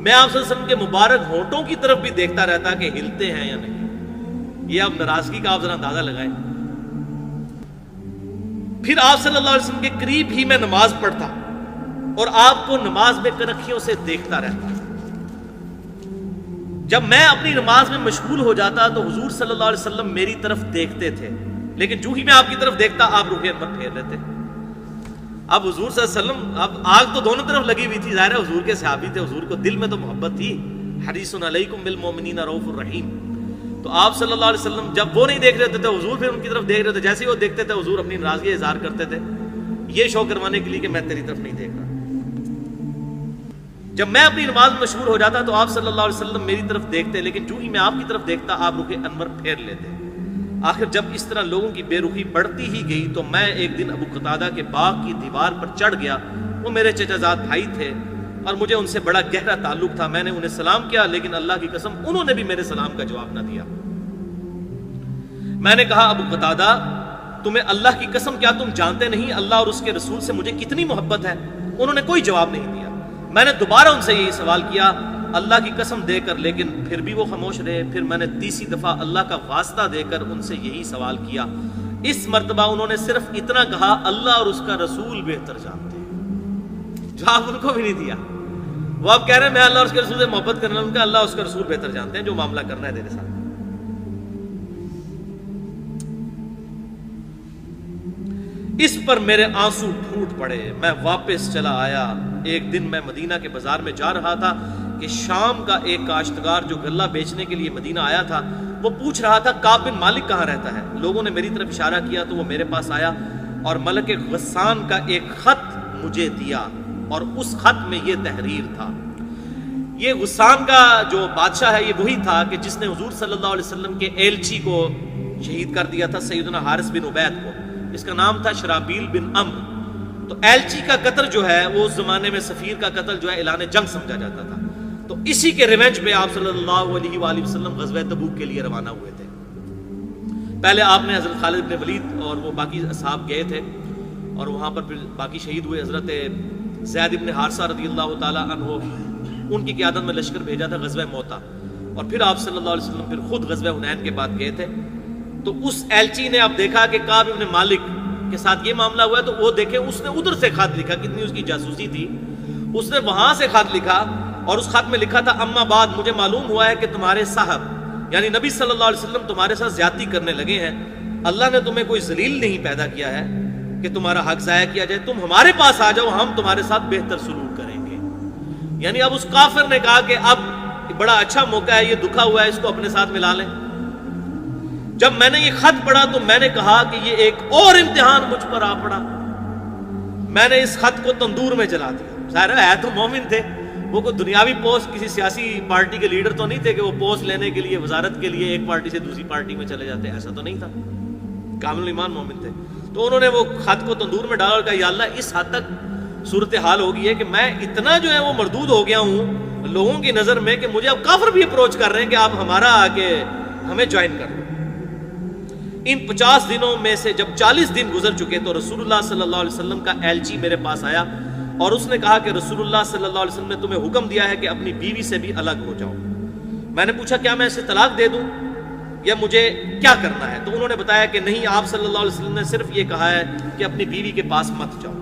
میں آپ صلی اللہ علیہ وسلم کے مبارک ہونٹوں کی طرف بھی دیکھتا رہتا کہ ہلتے ہیں یا نہیں۔ یہ اب ناراضگی کا آپ ذرا اندازہ لگائیں۔ پھر آپ صلی اللہ علیہ وسلم کے قریب ہی میں نماز پڑھتا اور آپ کو نماز میں کنکھیوں سے دیکھتا رہتا۔ جب میں اپنی نماز میں مشغول ہو جاتا تو حضور صلی اللہ علیہ وسلم میری طرف دیکھتے تھے، لیکن جو ہی میں آپ کی طرف دیکھتا آپ رخ انور پھیر لیتے۔ اب حضور صلی اللہ علیہ وسلم، اب آگ تو دونوں طرف لگی ہوئی تھی، ظاہر ہے حضور کے صحابی تھے، حضور کو دل میں تو محبت تھی، حریص علیکم بالمؤمنین رؤوف الرحیم۔ تو آپ صلی اللہ علیہ وسلم جب وہ نہیں دیکھ رہے تھے حضور پھر ان کی طرف دیکھ رہے تھے، جیسے ہی وہ دیکھتے تھے حضور اپنی ناراضگی اظہار کرتے تھے، یہ شو کروانے کے لیے کہ میں تیری طرف نہیں دیکھ رہا۔ جب میں اپنی نماز میں مشغول ہو جاتا تو آپ صلی اللہ علیہ وسلم میری طرف دیکھتے، لیکن جو ہی میں آپ کی طرف دیکھتا آپ رخ انور پھیر لیتے۔ آخر جب اس طرح لوگوں کی بے رخی بڑھتی ہی گئی تو میں ایک دن ابو قتادہ کے باغ کی دیوار پر چڑھ گیا، وہ میرے چچا زاد بھائی تھے اور مجھے ان سے بڑا گہرا تعلق تھا۔ میں نے انہیں سلام کیا، لیکن اللہ کی قسم انہوں نے بھی میرے سلام کا جواب نہ دیا۔ میں نے کہا ابو قتادہ تمہیں اللہ کی قسم کیا تم جانتے نہیں اللہ اور اس کے رسول سے مجھے کتنی محبت ہے؟ انہوں نے کوئی جواب نہیں دیا۔ میں نے دوبارہ ان سے یہی سوال کیا اللہ کی قسم دے کر، لیکن پھر بھی وہ خاموش رہے۔ پھر میں نے تیسری دفعہ اللہ کا واسطہ دے کر ان سے یہی سوال کیا۔ اس مرتبہ انہوں نے صرف اتنا کہا اللہ اور اس کا رسول بہتر جانتے ہیں۔ جواب ان کو بھی نہیں دیا۔ وہ اب کہہ رہے ہیں میں اللہ اور اس کے رسول سے محبت کرنا، ان کا اللہ اور اس کا رسول بہتر جانتے ہیں جو معاملہ کرنا ہے تیرے ساتھ۔ اس پر میرے آنسو پھوٹ پڑے، میں واپس چلا آیا۔ ایک دن میں مدینہ کے بازار میں جا رہا تھا کہ شام کا ایک کاشتکار جو غلہ بیچنے کے لیے مدینہ آیا تھا وہ پوچھ رہا تھا کعب بن مالک کہاں رہتا ہے؟ لوگوں نے میری طرف اشارہ کیا تو وہ میرے پاس آیا اور ملک غسان کا ایک خط مجھے دیا، اور اس خط میں یہ تحریر تھا۔ یہ غسان کا جو بادشاہ ہے یہ وہی تھا کہ جس نے حضور صلی اللہ علیہ وسلم کے ایلچی کو شہید کر دیا تھا، سیدنا حارث بن عبید کو۔ اس کا نام تھا شرابیل بن عمرو۔ تو ایلچی کا قتل جو ہے وہ اس زمانے میں سفیر کا قتل جو ہے اعلان جنگ سمجھا جاتا تھا۔ تو اسی کے ریونج پہ آپ صلی اللہ علیہ وآلہ وسلم غزوہ تبوک کے لیے روانہ ہوئے تھے. پہلے آپ نے حضرت خالد بن ولید اور وہ باقی اصحاب گئے تھے اور وہاں پر پھر باقی شہید ہوئے. حضرت زید بن حارثہ رضی اللہ تعالی عنہ ان کی قیادت میں لشکر بھیجا تھا غزوہ موتا, اور پھر آپ صلی اللہ علیہ وسلم پھر خود غزوہ حنین کے بعد گئے تھے. تو اس ایلچی نے اب دیکھا کہ کعب بن مالک کے ساتھ یہ معاملہ ہوا ہے, تو وہ دیکھیں اس نے ادھر سے خط لکھا, کتنی اس کی جاسوسی تھی, اس نے وہاں سے خط لکھا اور اس خط میں لکھا تھا اما بعد مجھے معلوم ہوا ہے کہ تمہارے صاحب یعنی نبی صلی اللہ علیہ وسلم تمہارے ساتھ زیادتی کرنے لگے ہیں. اللہ نے تمہیں کوئی ذلیل نہیں پیدا کیا ہے کہ تمہارا حق ضائع کیا جائے, تم ہمارے پاس آ جاؤ, ہم تمہارے ساتھ بہتر سلوک کریں گے. یعنی اب اس کافر نے کہا کہ اب بڑا اچھا موقع ہے, یہ دکھا ہوا ہے, اس کو اپنے ساتھ ملا لیں. جب میں نے یہ خط پڑھا تو میں نے کہا کہ یہ ایک اور امتحان مجھ پر آ پڑا. میں نے اس خط کو تندور میں جلا دیا. ظاہر ہے تو مومن تھے, وہ کوئی دنیاوی پوسٹ کسی سیاسی پارٹی کے لیڈر تو نہیں تھے کہ وہ پوسٹ لینے کے لیے وزارت کے لیے ایک پارٹی سے دوسری پارٹی میں چلے جاتے, ایسا تو نہیں تھا. کامل ایمان مومن تھے. تو انہوں نے وہ خط کو تندور میں ڈالا اور کہا یا اللہ اس حد تک صورتحال ہو گئی ہے کہ میں اتنا جو ہے وہ مردود ہو گیا ہوں لوگوں کی نظر میں کہ مجھے اب کافر بھی اپروچ کر رہے ہیں کہ آپ ہمارا آگے ہمیں جوائن کر لو. ان 50 دنوں میں سے جب 40 دن گزر چکے تو رسول اللہ صلی اللہ علیہ وسلم کا ایلچی میرے پاس آیا اور اس نے کہا کہ رسول اللہ صلی اللہ علیہ وسلم نے تمہیں حکم دیا ہے کہ اپنی بیوی سے بھی الگ ہو جاؤ. میں نے پوچھا کیا میں اسے طلاق دے دوں یا مجھے کیا کرنا ہے؟ تو انہوں نے بتایا کہ نہیں, آپ صلی اللہ علیہ وسلم نے صرف یہ کہا ہے کہ اپنی بیوی کے پاس مت جاؤ.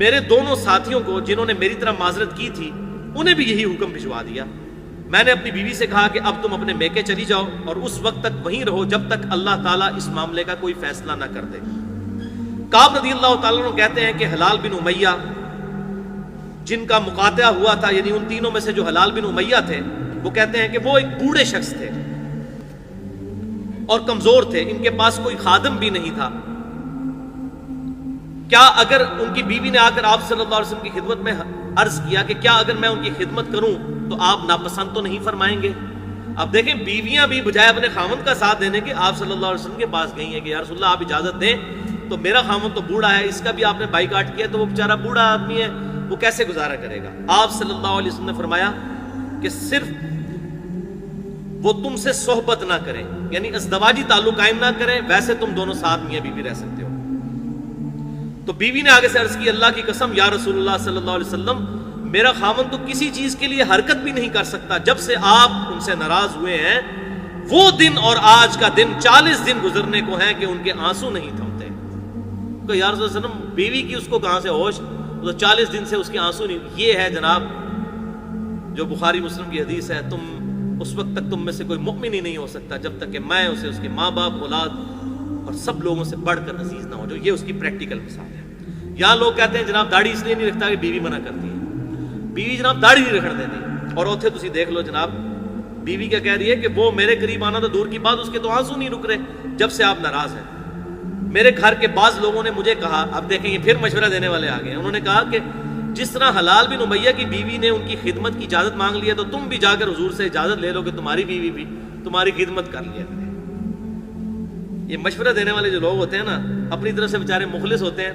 میرے دونوں ساتھیوں کو جنہوں نے میری طرح معذرت کی تھی انہیں بھی یہی حکم بھجوا دیا. میں نے اپنی بیوی سے کہا کہ اب تم اپنے میکے چلی جاؤ اور اس وقت تک وہیں رہو جب تک اللہ تعالیٰ اس معاملے کا کوئی فیصلہ نہ کر دے. کعب رضی اللہ تعالیٰ عنہ کہتے ہیں کہ حلال بن امیہ جن کا مقاطعہ ہوا تھا, یعنی ان تینوں میں سے جو حلال بن امیہ تھے, وہ کہتے ہیں کہ وہ ایک بوڑھے شخص تھے اور کمزور تھے, ان کے پاس کوئی خادم بھی نہیں تھا. کیا اگر ان کی بیوی نے آ کر آپ صلی اللہ علیہ وسلم کی خدمت میں عرض کیا کہ کیا اگر میں ان کی خدمت کروں تو آپ ناپسند تو نہیں فرمائیں گے؟ اب دیکھیں بیویاں بھی بجائے اپنے خاوند کا ساتھ دینے کے آپ صلی اللہ علیہ وسلم کے پاس گئی ہیں کہ یا رسول اللہ آپ اجازت دیں, تو میرا خاوند تو بوڑھا ہے, اس کا بھی آپ نے بائیکاٹ کیا, تو وہ بیچارہ بوڑھا آدمی ہے, وہ کیسے گزارا کرے گا؟ آپ صلی اللہ علیہ وسلم نے فرمایا کہ صرف وہ تم سے صحبت نہ کریں, یعنی ازدواجی تعلق قائم نہ کریں, ویسے تم دونوں ساتھ میاں بیوی رہ سکتے ہو. تو بیوی نے آگے سے عرض کی اللہ کی قسم یا رسول اللہ صلی اللہ علیہ وسلم میرا خاوند تو کسی چیز کے لیے حرکت بھی نہیں کر سکتا, جب سے آپ ان سے ناراض ہوئے ہیں وہ دن اور آج کا دن 40 دن گزرنے کو ہیں کہ ان کے آنسو نہیں تھمتے. تو یا رسول اللہ صلی اللہ علیہ وسلم بیوی کی اس کو کہاں سے ہوش, تو 40 دن سے اس کے آنسو نہیں. یہ ہے جناب جو بخاری مسلم کی حدیث ہے, تم اس وقت تک تم میں سے کوئی مؤمن ہی نہیں ہو سکتا جب تک کہ میں اسے اس کے ماں باپ اولاد اور سب لوگوں سے بڑھ کر عزیز نہ ہو جاؤ. یہ اس کی پریکٹیکل مثال ہے. یہاں لوگ کہتے ہیں جناب داڑھی اس لیے نہیں رکھتا کہ بیوی منع کرتی ہے, بیوی جناب داڑھی نہیں رکھنے دیتی, اور اوتھے تسی دیکھ لو جناب بیوی کیا کہہ رہی ہے کہ وہ میرے قریب آنا تو دور کی بات, اس کے تو آنسو نہیں رک رہے جب سے آپ ناراض ہیں. میرے گھر کے بعض لوگوں نے مجھے کہا, اب دیکھیں یہ پھر مشورہ دینے والے آ گئے, انہوں نے کہا کہ جس طرح حلال بن امیہ کی بیوی نے ان کی خدمت کی اجازت مانگ لی ہے تو تم بھی جا کر حضور سے اجازت لے لو کہ تمہاری بیوی بھی تمہاری خدمت کر لیا کرے. یہ مشورہ دینے والے جو لوگ ہوتے ہیں نا, اپنی طرف سے بیچارے مخلص ہوتے ہیں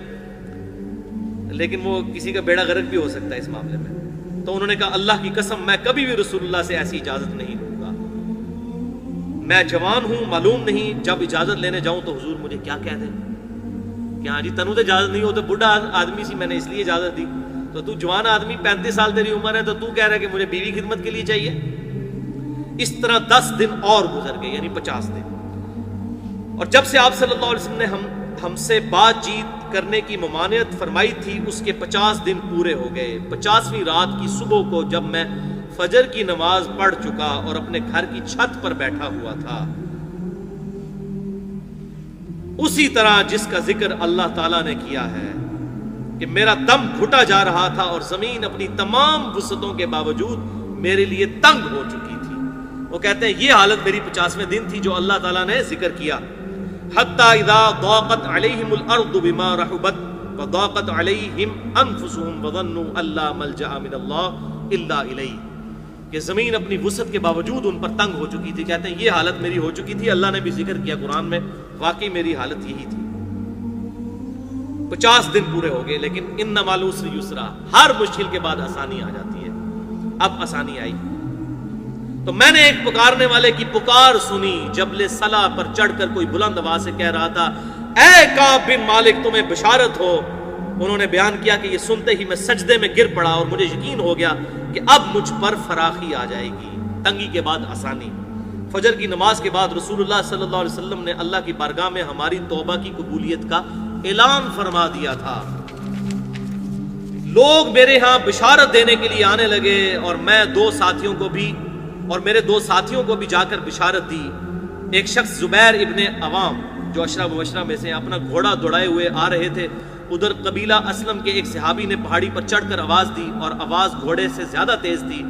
لیکن وہ کسی کا بیڑا غرق بھی ہو سکتا ہے اس معاملے میں. تو انہوں نے کہا اللہ کی قسم میں کبھی بھی رسول اللہ سے ایسی اجازت نہیں لوں گا, میں جوان ہوں معلوم نہیں جب اجازت لینے جاؤں تو حضور مجھے کیا کہہ دیں کہ ہاں جی تنو تو اجازت نہیں ہو, تو بڑھا آدمی سی میں نے اس لیے اجازت دی, تو جوان آدمی 35 سال تیری عمر ہے تو کہہ رہا ہے کہ مجھے بیوی خدمت کے لیے چاہیے. اس طرح 10 دن اور گزر گئے, یعنی 50 دن. اور جب سے آپ صلی اللہ علیہ وسلم نے ہم سے بات چیت کرنے کی ممانعت فرمائی تھی اس کے 50 دن پورے ہو گئے. 50ویں رات کی صبح کو جب میں فجر کی نماز پڑھ چکا اور اپنے گھر کی چھت پر بیٹھا ہوا تھا, اسی طرح جس کا ذکر اللہ تعالیٰ نے کیا ہے کہ میرا دم گھٹا جا رہا تھا اور زمین اپنی تمام وسعتوں کے باوجود میرے لیے تنگ ہو چکی تھی. وہ کہتے ہیں یہ حالت میری 50ویں دن تھی جو اللہ تعالیٰ نے ذکر کیا. حتی اذا ضاقت علیہم الارض بما رحبت وضاقت علیہم انفسهم وظنوا ان لا ملجأ من اللہ الا الیہ, کہ زمین اپنی وسعت کے باوجود ان پر تنگ ہو چکی تھی. کہتے ہیں یہ حالت میری ہو چکی تھی, اللہ نے بھی ذکر کیا قرآن میں, واقعی میری حالت یہی تھی. 50 دن پورے ہو گئے, لیکن ان مع العسر یسرا, ہر مشکل کے بعد آسانی آ جاتی ہے. اب آسانی آئی۔ تو میں نے ایک پکارنے والے کی پکار سنی، جبل صلا پر چڑھ کر کوئی بلند آواز سے کہہ رہا تھا، اے کعب بن مالک تمہیں بشارت ہو۔ انہوں نے بیان کیا کہ یہ سنتے ہی میں سجدے میں گر پڑا اور مجھے یقین ہو گیا کہ اب مجھ پر فراخی آ جائے گی، تنگی کے بعد آسانی۔ فجر کی نماز کے بعد رسول اللہ صلی اللہ علیہ وسلم نے اللہ کی بارگاہ میں ہماری توبہ کی قبولیت کا اعلان فرما دیا تھا۔ لوگ میرے ہاں بشارت دینے کے لیے آنے لگے اور میں میرے دو ساتھیوں کو بھی جا کر بشارت دی۔ ایک شخص زبیر ابن عوام جو اشرا مبشرہ میں سے اپنا گھوڑا دوڑائے ہوئے آ رہے تھے، ادھر قبیلہ اسلم کے ایک صحابی نے پہاڑی پر چڑھ کر آواز دی اور آواز گھوڑے سے زیادہ تیز تھی۔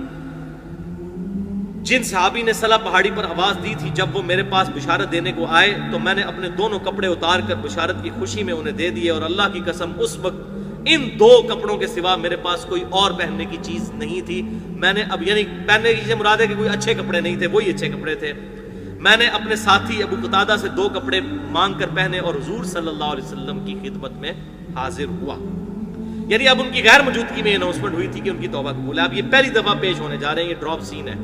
جن صحابی نے صلا پہاڑی پر آواز دی تھی، جب وہ میرے پاس بشارت دینے کو آئے تو میں نے اپنے دونوں کپڑے اتار کر بشارت کی خوشی میں انہیں دے دیے، اور اللہ کی قسم اس وقت ان دو کپڑوں کے سوا میرے پاس کوئی اور پہننے کی چیز نہیں تھی۔ میں نے پہننے کی چیز مراد ہے کہ کوئی اچھے کپڑے نہیں تھے، وہی اچھے کپڑے تھے۔ میں نے اپنے ساتھی ابو قتادہ سے 2 کپڑے مانگ کر پہنے اور حضور صلی اللہ علیہ وسلم کی خدمت میں حاضر ہوا۔ یعنی اب ان کی غیر موجودگی میں اناؤنسمنٹ ہوئی تھی کہ ان کی توبہ قبول ہے۔ اب یہ پہلی دفعہ پیش ہونے جا رہے ہیں، یہ ڈراپ سین ہے۔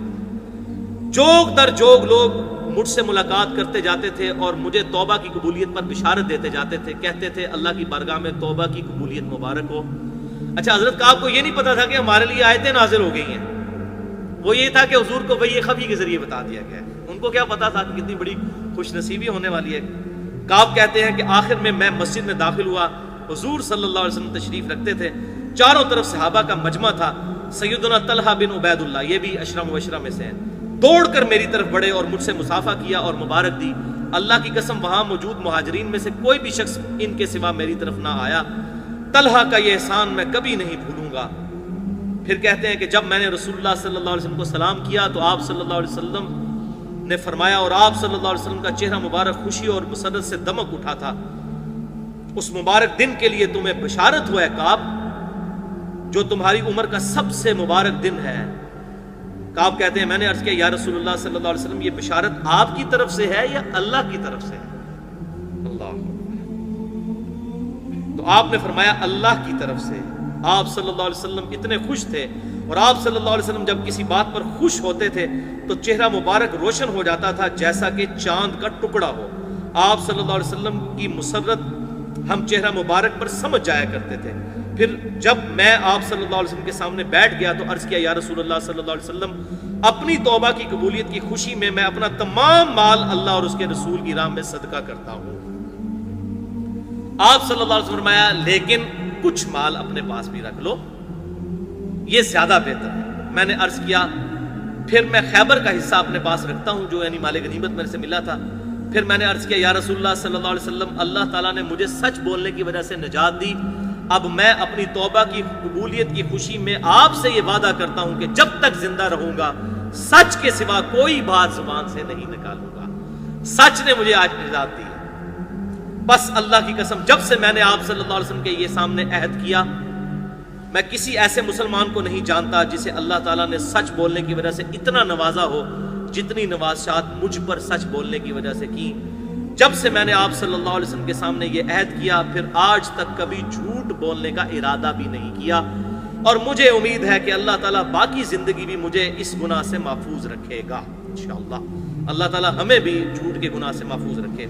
جوگ در جوگ لوگ مجھ سے ملاقات کرتے جاتے تھے اور مجھے توبہ کی قبولیت پر بشارت دیتے جاتے تھے، کہتے تھے اللہ کی بارگاہ میں توبہ کی قبولیت مبارک ہو۔ اچھا، حضرت کا آپ کو یہ نہیں پتا تھا کہ ہمارے لیے آیتیں نازل ہو گئی ہیں، وہ یہ تھا کہ حضور کو وحی خفی کے ذریعے بتا دیا گیا ہے۔ ان کو کیا پتا تھا کہ کتنی بڑی خوش نصیبی ہونے والی ہے۔ کعب کہتے ہیں کہ آخر میں مسجد میں داخل ہوا، حضور صلی اللہ علیہ وسلم تشریف رکھتے تھے، چاروں طرف صحابہ کا مجمع تھا۔ سیدنا طلحہ بن عبید اللہ، یہ بھی اشرا مبشرہ میں سے ہیں، دوڑ کر میری طرف بڑھے اور مجھ سے مصافحہ کیا اور مبارک دی۔ اللہ کی قسم وہاں موجود مہاجرین میں سے کوئی بھی شخص ان کے سوا میری طرف نہ آیا۔ طلحہ کا یہ احسان میں کبھی نہیں بھولوں گا۔ پھر کہتے ہیں کہ جب میں نے رسول اللہ صلی اللہ علیہ وسلم کو سلام کیا تو آپ صلی اللہ علیہ وسلم نے فرمایا، اور آپ صلی اللہ علیہ وسلم کا چہرہ مبارک خوشی اور مسرت سے دمک اٹھا تھا، اس مبارک دن کے لیے تمہیں بشارت ہوا ہے کعب، جو تمہاری عمر کا سب سے مبارک دن ہے۔ کعب کہتے ہیں میں نے عرض کیا یا رسول اللہ صلی اللہ علیہ وسلم، یہ بشارت آپ کی طرف سے ہے یا اللہ کی طرف سے ہے؟ اللہ، تو آپ نے فرمایا اللہ کی طرف سے۔ آپ صلی اللہ علیہ وسلم اتنے خوش تھے، اور آپ صلی اللہ علیہ وسلم جب کسی بات پر خوش ہوتے تھے تو چہرہ مبارک روشن ہو جاتا تھا جیسا کہ چاند کا ٹکڑا ہو۔ آپ صلی اللہ علیہ وسلم کی مسرت ہم چہرہ مبارک پر سمجھ جایا کرتے تھے۔ پھر جب میں آپ صلی اللہ علیہ وسلم کے سامنے بیٹھ گیا تو عرض کیا یا رسول اللہ صلی اللہ علیہ وسلم، اپنی توبہ کی قبولیت کی خوشی میں اپنا تمام مال اللہ اور اس کے رسول کی راہ میں صدقہ کرتا ہوں۔ آپ صلی اللہ علیہ وسلم فرمایا لیکن کچھ مال اپنے پاس بھی رکھ لو، یہ زیادہ بہتر ہے۔ میں نے عرض کیا پھر میں خیبر کا حصہ اپنے پاس رکھتا ہوں جو یعنی مال غنیمت میرے سے ملا تھا۔ پھر میں نے عرض کیا یا رسول اللہ صلی اللہ علیہ وسلم، اللہ تعالیٰ نے مجھے سچ بولنے کی وجہ سے نجات دی، اب میں اپنی توبہ کی قبولیت کی خوشی میں آپ سے یہ وعدہ کرتا ہوں کہ جب تک زندہ رہوں گا سچ کے سوا کوئی بات زبان سے نہیں نکالوں گا۔ سچ نے مجھے آج نجات دی۔ بس اللہ کی قسم جب سے میں نے آپ صلی اللہ علیہ وسلم کے یہ سامنے عہد کیا، میں کسی ایسے مسلمان کو نہیں جانتا جسے اللہ تعالیٰ نے سچ بولنے کی وجہ سے اتنا نوازا ہو جتنی نوازشات مجھ پر سچ بولنے کی وجہ سے کی۔ جب سے میں نے آپ صلی اللہ علیہ وسلم کے سامنے یہ عہد کیا، پھر آج تک کبھی جھوٹ بولنے کا ارادہ بھی نہیں کیا، اور مجھے امید ہے کہ اللہ تعالیٰ باقی زندگی بھی مجھے اس گناہ سے محفوظ رکھے گا انشاءاللہ۔ اللہ تعالیٰ ہمیں بھی جھوٹ کے گناہ سے محفوظ رکھے۔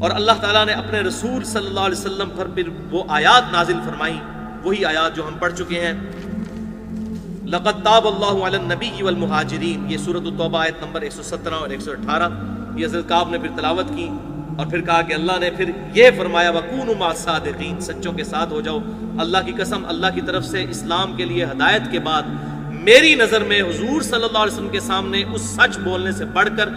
اور اللہ تعالیٰ نے اپنے رسول صلی اللہ علیہ وسلم پر پھر وہ آیات نازل فرمائیں، وہی آیات جو ہم پڑھ چکے ہیں۔ لقد تاب اللہ علی النبی والمہاجرین، یہ سورۃ التوبہ آیت نمبر 117 اور 118، یہ حضرت کعب نے پھر تلاوت کی اور پھر کہا کہ اللہ نے پھر یہ فرمایا وَكُونُوا مَعَ الصَّادِقِينَ، سچوں کے ساتھ ہو جاؤ۔ اللہ کی قسم اللہ کی طرف سے اسلام کے لیے ہدایت کے بعد میری نظر میں حضور صلی اللہ علیہ وسلم کے سامنے اس سچ بولنے سے بڑھ کر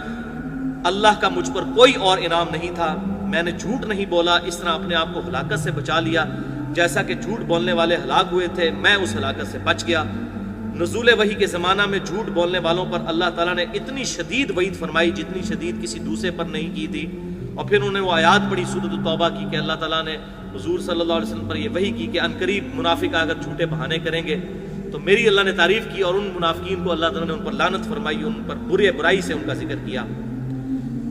اللہ کا مجھ پر کوئی اور انعام نہیں تھا۔ میں نے جھوٹ نہیں بولا، اس طرح اپنے آپ کو ہلاکت سے بچا لیا، جیسا کہ جھوٹ بولنے والے ہلاک ہوئے تھے میں اس ہلاکت سے بچ گیا۔ نزول وحی کے زمانہ میں جھوٹ بولنے والوں پر اللہ تعالیٰ نے اتنی شدید وعید فرمائی جتنی شدید کسی دوسرے پر نہیں کی تھی، اور پھر انہوں نے وہ آیات پڑھی سورۃ التوبہ کی کہ اللہ تعالیٰ نے حضور صلی اللہ علیہ وسلم پر یہ وحی کی کہ عنقریب منافق اگر جھوٹے بہانے کریں گے تو میری اللہ نے تعریف کی، اور ان منافقین کو اللہ تعالیٰ نے ان پر لعنت فرمائی، ان پر برائی سے ان کا ذکر کیا۔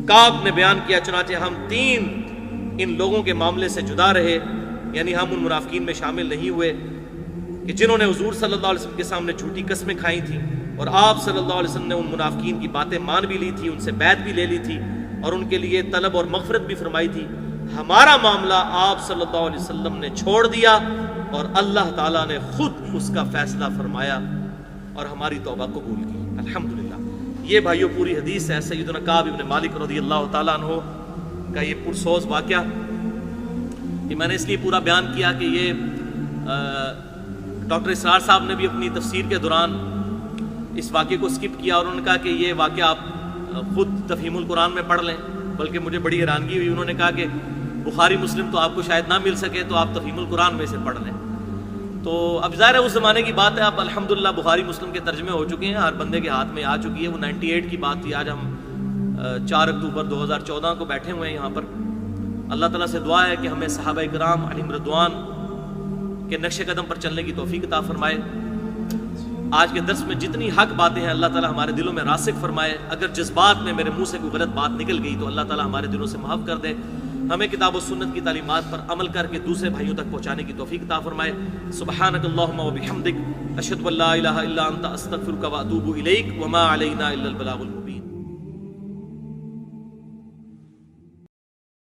کعب نے بیان کیا چنانچہ ہم 3 ان لوگوں کے معاملے سے جدا رہے، یعنی ہم ان منافقین میں شامل نہیں ہوئے۔ کہ جنہوں نے حضور صلی اللہ علیہ وسلم کے سامنے جھوٹی قسمیں کھائی تھیں اور آپ صلی اللہ علیہ وسلم نے ان منافقین کی باتیں مان بھی لی تھی، ان سے بیعت بھی لے لی تھی اور ان کے لیے طلب اور مغفرت بھی فرمائی تھی، ہمارا معاملہ آپ صلی اللہ علیہ وسلم نے چھوڑ دیا اور اللہ تعالیٰ نے خود اس کا فیصلہ فرمایا اور ہماری توبہ قبول کی، الحمدللہ۔ یہ بھائیو پوری حدیث ہے سیدنا کعب ابن مالک رضی اللہ تعالیٰ عنہ کا یہ پرسوز واقعہ۔ یہ میں نے اس لیے پورا بیان کیا کہ یہ ڈاکٹر اسرار صاحب نے بھی اپنی تفسیر کے دوران اس واقعے کو سکپ کیا اور انہوں نے کہا کہ یہ واقعہ آپ خود تفہیم القرآن میں پڑھ لیں، بلکہ مجھے بڑی حیرانگی ہوئی، انہوں نے کہا کہ بخاری مسلم تو آپ کو شاید نہ مل سکے تو آپ تفہیم القرآن میں سے پڑھ لیں۔ تو اب ظاہر ہے اس زمانے کی بات ہے، اب الحمدللہ بخاری مسلم کے ترجمے ہو چکے ہیں، ہر بندے کے ہاتھ میں آ چکی ہے۔ وہ 98 کی بات تھی، آج ہم 4 اکتوبر 2014 کو بیٹھے ہوئے ہیں یہاں پر۔ اللہ تعالیٰ سے دعا ہے کہ ہمیں صحابہ کرام علیہم رضوان کے نقش قدم پر چلنے کی توفیق عطا فرمائے۔ آج کے درس میں جتنی حق باتیں ہیں اللہ تعالیٰ ہمارے دلوں میں راسخ فرمائے۔ اگر جذبات میں میرے منہ سے کوئی غلط بات نکل گئی تو اللہ تعالیٰ ہمارے دلوں سے معاف کر دے، ہمیں کتاب و سنت کی تعلیمات پر عمل کر کے دوسرے بھائیوں تک پہنچانے کی توفیق عطا فرمائے۔ سبحانک اللہم و بحمدک، اشہد ان لا الہ الا انت، استغفرک و اتوب الیک، وما علینا الا البلاغ المبین۔